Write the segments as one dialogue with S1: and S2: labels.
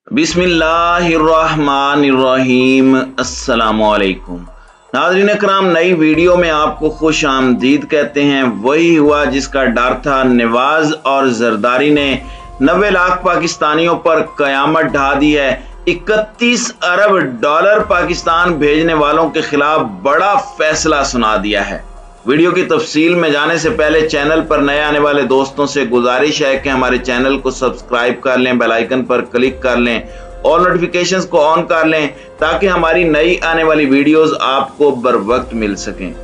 S1: बिस्मिल्लाहिर्रहमानिर्रहीम। अस्सलामुअलैकुम नाज़रीन कराम, नई वीडियो में आपको खुश आमदीद कहते हैं। वही हुआ जिसका डर था। नवाज और जरदारी ने 90 लाख पाकिस्तानियों पर कयामत ढा दी है। 31 अरब डॉलर पाकिस्तान भेजने वालों के खिलाफ बड़ा फैसला सुना दिया है। वीडियो की तफसील में जाने से पहले चैनल पर नए आने वाले दोस्तों से गुजारिश है कि हमारे चैनल को सब्सक्राइब कर लें, बेल आइकन पर क्लिक कर लें और नोटिफिकेशंस को ऑन कर लें ताकि हमारी नई आने वाली वीडियोस आपको बर वक्त मिल सकें।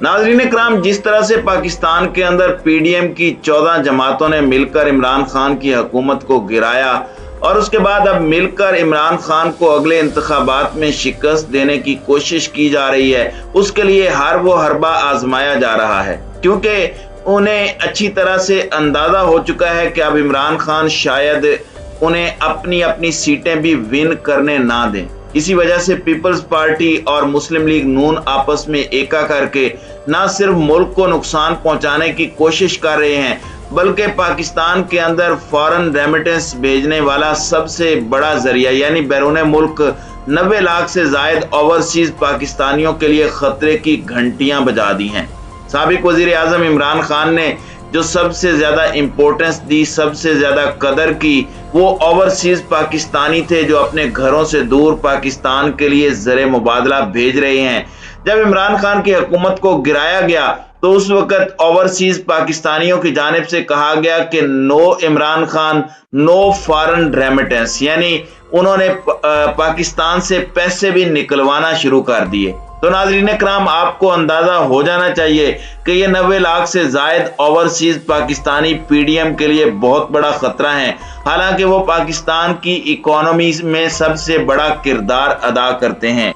S1: नाज़रीन इकराम, जिस तरह से पाकिस्तान के अंदर पीडीएम की 14 जमातों ने मिलकर इमरान खान की हुकूमत को गिराया और उसके बाद अब मिलकर इमरान खान को अगले इंतखाबात में शिकस्त देने की कोशिश की जा रही है, उसके लिए हर वो हरबा आजमाया जा रहा है, क्योंकि उन्हें अच्छी तरह से अंदाजा हो चुका है कि अब इमरान खान शायद उन्हें अपनी अपनी सीटें भी विन करने ना दें। इसी वजह से पीपल्स पार्टी और मुस्लिम लीग नून आपस में एका करके न सिर्फ मुल्क को नुकसान पहुंचाने की कोशिश कर रहे हैं, बल्कि पाकिस्तान के अंदर फॉरेन रेमिटेंस भेजने वाला सबसे बड़ा जरिया यानी बैरून मुल्क 90 लाख से जायद ओवरसीज पाकिस्तानियों के लिए खतरे की घंटियां बजा दी हैं। साबिक वजीर आजम इमरान खान ने जो सबसे ज्यादा इंपॉर्टेंस दी, सबसे ज्यादा कदर की, वो ओवरसीज पाकिस्तानी थे जो अपने घरों से दूर पाकिस्तान के लिए ज़र मुबादला भेज रहे हैं। जब इमरान खान की हुकूमत को गिराया गया तो उस वक्त ओवरसीज पाकिस्तानियों की जानिब से कहा गया कि no Imran Khan, no foreign remittance, यानी उन्होंने पाकिस्तान से पैसे भी निकलवाना शुरू कर दिए। तो नाज़रीन कराम, आपको अंदाजा हो जाना चाहिए कि ये 90 लाख से जायद ओवरसीज पाकिस्तानी पीडीएम के लिए बहुत बड़ा खतरा है। हालांकि वो पाकिस्तान की इकोनॉमी में सबसे बड़ा किरदार अदा करते हैं।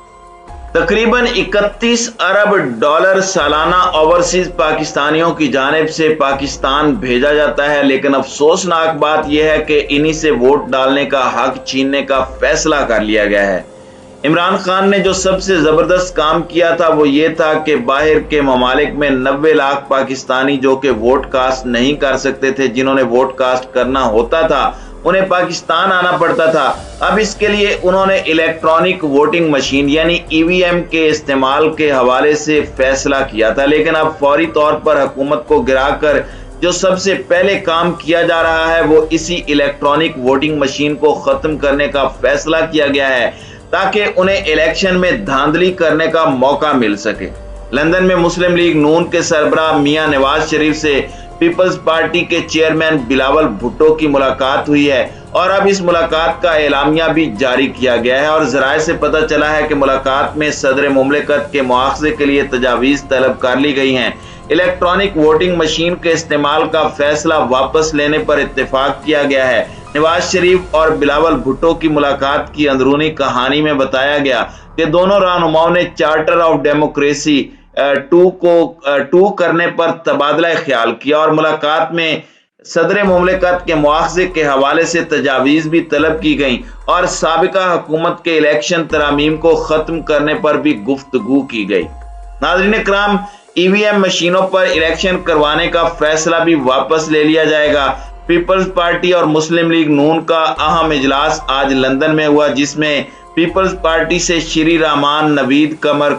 S1: तकरीबन 31 अरब डॉलर सालाना ओवरसीज पाकिस्तानियों की जानिब से पाकिस्तान भेजा जाता है, लेकिन अफसोसनाक बात यह है कि इन्हीं से वोट डालने का हक छीनने का फैसला कर लिया गया है। इमरान खान ने जो सबसे जबरदस्त काम किया था वो ये था कि बाहर के ममालिक में 90 लाख पाकिस्तानी जो कि वोट कास्ट नहीं कर सकते थे, जिन्होंने वोट कास्ट करना होता था उन्हें पाकिस्तान आना पड़ता था। अब इसके लिए उन्होंने इलेक्ट्रॉनिक वोटिंग मशीन यानी ईवीएम के इस्तेमाल के हवाले से फैसला किया था, लेकिन अब फौरी तौर पर हुकूमत को गिराकर जो सबसे पहले काम किया जा रहा है वो इसी इलेक्ट्रॉनिक वोटिंग मशीन को खत्म करने का फैसला किया गया है ताकि उन्हें इलेक्शन में धांधली करने का मौका मिल सके। लंदन में मुस्लिम लीग नून के सरबराह मियां नवाज शरीफ से पीपल्स पार्टी के चेयरमैन बिलावल भुट्टो की मुलाकात हुई है और अब इस मुलाकात का एलामिया भी जारी किया गया है और जराए से पता चला है कि मुलाकात में सदर मुमलिकत के मुआवजे के लिए तजावीज़ तलब कर ली गई हैं। इलेक्ट्रॉनिक वोटिंग मशीन के इस्तेमाल का फैसला वापस लेने पर इत्तेफाक किया गया है। नवाज शरीफ और बिलावल भुट्टो की मुलाकात की अंदरूनी कहानी में बताया गया कि दोनों रहनुमाओं ने चार्टर ऑफ डेमोक्रेसी 2 करने पर तबादला ख्याल किया और मुलाकात में सदर मुमलिकत के मुआवजे के हवाले से तजावीज़ भी तलब की गई और साबिका हुकूमत के इलेक्शन तरामीम को खत्म करने पर भी गुफ्तगू की गई। नाज़रीन इकराम, ईवीएम मशीनों पर इलेक्शन करवाने का फैसला भी वापस ले लिया जाएगा। पीपल्स पार्टी और मुस्लिम लीग नून का अहम इजलास आज लंदन में हुआ, जिसमें पीपल्स पार्टी से श्री रहमान, नवीद कमर,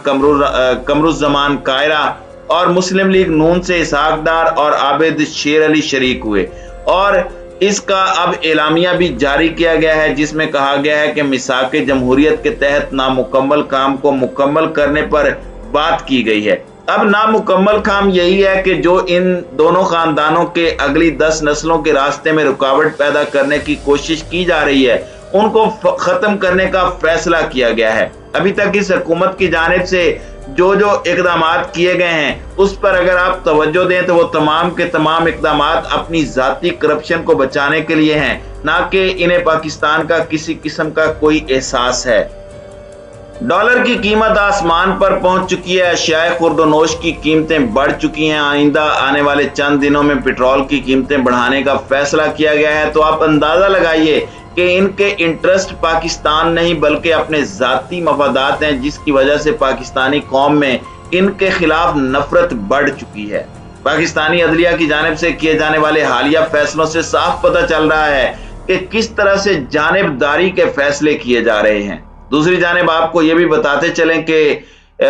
S1: कमरुज़्ज़मान कायरा और मुस्लिम लीग नून से इसहाक डार और आबिद शेर अली शरीक हुए और इसका अब एलामिया भी जारी किया गया है, जिसमें कहा गया है कि मिसाक जमहूरियत के तहत नामुकम्मल काम को मुकम्मल करने पर बात की गई है। अब नामुकम्मल काम यही है कि जो इन दोनों खानदानों के अगली 10 नस्लों के रास्ते में रुकावट पैदा करने की कोशिश की जा रही है, उनको खत्म करने का फैसला किया गया है। अभी तक इस हुकूमत की जानिब से जो इकदाम किए गए हैं उस पर अगर आप तवज्जो दें तो वो तमाम के तमाम इकदाम अपनी जाती करप्शन को बचाने के लिए हैं, ना कि इन्हें पाकिस्तान का किसी किस्म का कोई एहसास है। डॉलर की कीमत आसमान पर पहुंच चुकी है। अशियाए खुर्दोनोश की कीमतें बढ़ चुकी हैं। आइंदा आने वाले चंद दिनों में पेट्रोल की कीमतें बढ़ाने का फैसला किया गया है। तो आप अंदाजा लगाइए कि इनके इंटरेस्ट पाकिस्तान नहीं बल्कि अपने जाती मफादात हैं, जिसकी वजह से पाकिस्तानी कौम में इनके खिलाफ नफरत बढ़ चुकी है। पाकिस्तानी अदलिया की जानिब से किए जाने वाले हालिया फैसलों से साफ पता चल रहा है कि किस तरह से जानिबदारी के फैसले किए जा रहे हैं। दूसरी जानिब आपको ये भी बताते चलें कि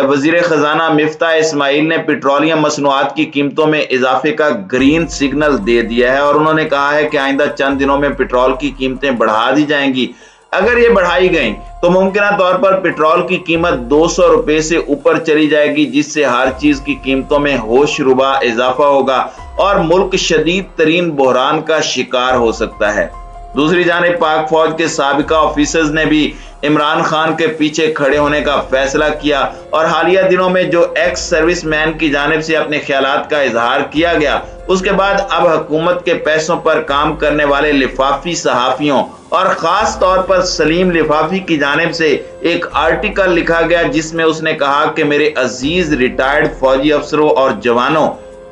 S1: वजीर खजाना मिफ्ता इस्माइल ने पेट्रोलियम मसनूआत की कीमतों में इजाफे का ग्रीन सिग्नल दे दिया है और उन्होंने कहा है कि आइंदा चंद दिनों में पेट्रोल की कीमतें बढ़ा दी जाएंगी। अगर ये बढ़ाई गई तो मुमकिन तौर पर पेट्रोल की कीमत 200 रुपए से ऊपर चली जाएगी, जिससे हर चीज की कीमतों में होशरुबा इजाफा होगा और मुल्क शदीद तरीन बहरान का शिकार हो सकता है। दूसरी जानिब पाक फौज के साबिका ऑफिसर्स ने भी इमरान खान के पीछे खड़े होने का फैसला किया और हालिया दिनों में जो एक्स सर्विसमैन की जानिब से अपने ख्यालात का इजहार किया गया, उसके बाद अब हुकूमत के पैसों पर काम करने वाले लिफाफी सहाफियों और खास तौर पर सलीम लिफाफी की जानिब से एक आर्टिकल लिखा गया जिसमें उसने कहा कि मेरे अजीज रिटायर्ड फौजी अफसरों और जवानों,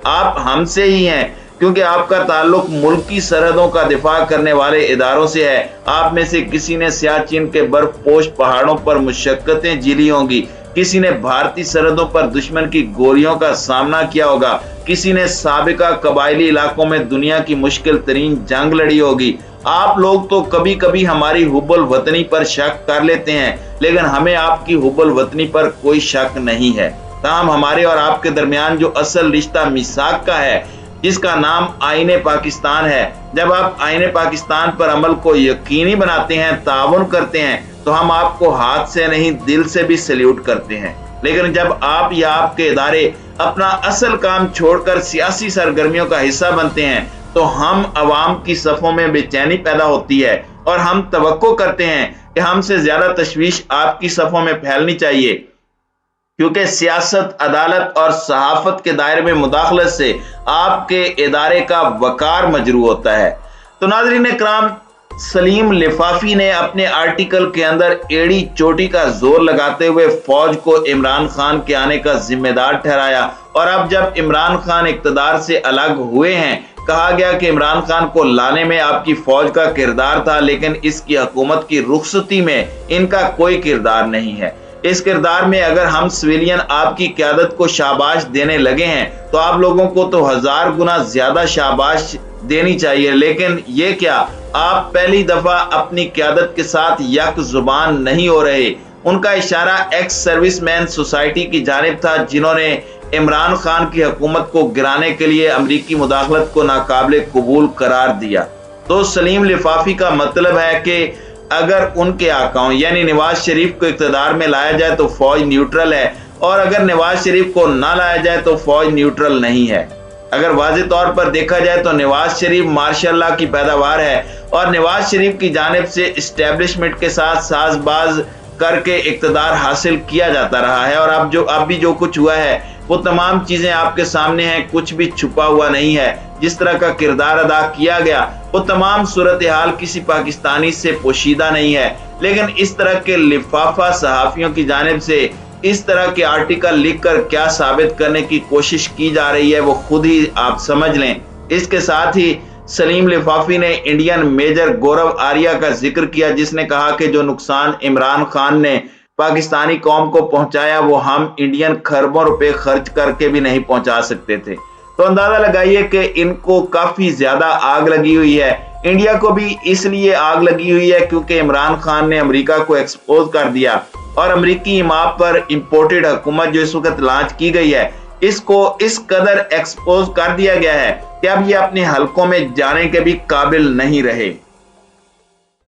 S1: आप हमसे ही हैं क्योंकि आपका ताल्लुक मुल्क की सरहदों का दिफा करने वाले इदारों से है। आप में से किसी ने सियाचिन के बर्फपोश पहाड़ों पर मुशक्कतें झेली होंगी, किसी ने भारतीय सरहदों पर दुश्मन की गोलियों का सामना किया होगा, किसी ने साबिका कबायली इलाकों में दुनिया की मुश्किल तरीन जंग लड़ी होगी। आप लोग तो कभी कभी हमारी हुब्बुल वतनी पर शक कर लेते हैं, लेकिन हमें आपकी हुब्बुल वतनी पर कोई शक नहीं है। ताहम हमारे और आपके दरमियान जो असल रिश्ता मिसाक का है, जिसका नाम आईने पाकिस्तान है, जब आप आईने पाकिस्तान पर अमल को यकीनी बनाते हैं, ताउन करते हैं, तो हम आपको हाथ से नहीं दिल से भी सैल्यूट करते हैं। लेकिन जब आप या आपके इदारे अपना असल काम छोड़कर सियासी सरगर्मियों का हिस्सा बनते हैं, तो हम अवाम की सफों में बेचैनी पैदा होती है और हम तवक्को करते हैं कि हमसे ज्यादा तशवीश आपकी सफों में फैलनी चाहिए, क्योंकि सियासत, अदालत और सहाफत के दायरे में मुदाखलत से आपके इदारे का वकार मजरू होता है। तो नाज़रीन इकराम, सलीम लिफाफी ने अपने आर्टिकल के अंदर एड़ी चोटी का जोर लगाते हुए फौज को इमरान खान के आने का जिम्मेदार ठहराया और अब जब इमरान खान इक़्तिदार से अलग हुए हैं, कहा गया कि इमरान खान को लाने में आपकी फौज का किरदार था, लेकिन इसकी हुकूमत की रुखसती में इनका कोई किरदार नहीं है। इस किरदार में अगर हम सिविलियन आपकी क़यादत को शाबाश देने लगे हैं तो आप लोगों को तो 1000 गुना ज्यादा शाबाश देनी चाहिए। लेकिन ये क्या, आप पहली दफा अपनी क़यादत के साथ यक जुबान नहीं हो रहे। उनका इशारा एक्स सर्विसमैन सोसाइटी की जानिब था, जिन्होंने इमरान खान की हुकूमत को गिराने के लिए अमरीकी मुदाखलत को नाकाबिले कबूल करार दिया। तो सलीम लिफाफी का मतलब है कि अगर उनके आकाओं यानी नवाज शरीफ को इक़्तिदार में लाया जाए तो फौज न्यूट्रल है, और अगर नवाज शरीफ को ना लाया जाए तो फौज न्यूट्रल नहीं है। अगर वाज़ेह तौर पर देखा जाए तो नवाज शरीफ माशाअल्लाह की पैदावार है और नवाज शरीफ की जानिब से इस्टेब्लिशमेंट के साथ साजबाज करके इक़्तिदार हासिल किया जाता रहा है और अब भी जो कुछ हुआ है वो तमाम चीजें आपके सामने हैं, कुछ भी छुपा हुआ नहीं है। जिस तरह का किरदार अदा किया गया वो तमाम सूरत हाल किसी पाकिस्तानी से पोशीदा नहीं है। लेकिन इस तरह के लिफाफा सहाफियों की जानिब से इस तरह के आर्टिकल लिखकर क्या साबित करने की कोशिश की जा रही है वो खुद ही आप समझ लें। इसके साथ ही सलीम लिफाफी ने इंडियन मेजर गौरव आर्या का जिक्र किया, जिसने कहा कि जो नुकसान इमरान खान ने पाकिस्तानी कौम को पहुंचाया वो हम इंडियन खरबों रुपए खर्च करके भी नहीं पहुंचा सकते थे। तो अंदाजा लगाइए कि इनको काफी ज्यादा आग लगी हुई है। इंडिया को भी इसलिए आग लगी हुई है क्योंकि इमरान खान ने अमेरिका को एक्सपोज कर दिया और अमेरिकी इमाम पर इंपोर्टेड हुकूमत जो इस वक्त लॉन्च की गई है, इसको इस कदर एक्सपोज कर दिया गया है कि अब ये अपने हलकों में जाने के भी काबिल नहीं रहे।